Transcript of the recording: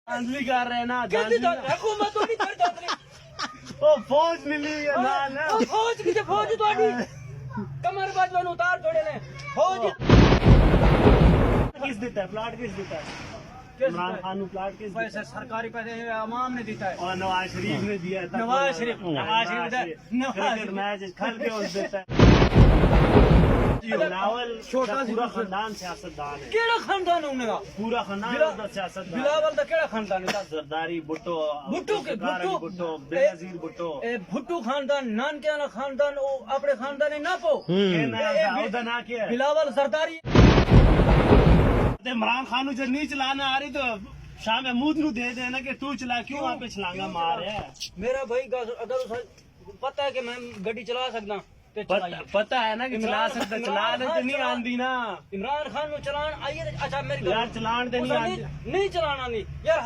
धांधली कर रहे ना हुकूमत तो नहीं कर धांधली ओ फौज मिली है नाल ओ फौज की फौज तोड़ी कमर बाजू उतार छोड़े ने फौज किस देता है प्लाट किस देता है इमरान खान प्लाट किस पैसे सरकारी पैसे आवाम ने देता है और नवाज शरीफ ने दिया था नवाज शरीफ क्रिकेट मैच खेल के उस देता है बिलावल छोटा पूरा खानदान सियासतदान है केड़ा खानदान है उनका पूरा खानदान सियासतदान बिलावल दा केड़ा खानदान है जरदारी भुट्टो भुट्टो बेनजीर भुट्टो ए भुट्टो खानदान नानके वाला खानदान ओ अपने खानदान ने ना पो ओदा ना के बिलावल सरदारी इमरान खान जो नहीं चलाना आ रही तो शाम महमूद नु दे देना कि तू चला क्यों वहाँ पे छलांगा मार है मेरा भाई अगर पता है कि मैं गड्डी चला सकता पता है ना कि चला सकता चलाने तो नहीं आंदी ना इमरान खान नु चलान आइए अच्छा मेरी यार चलान तो नहीं आंदी नहीं चलाना नहीं यार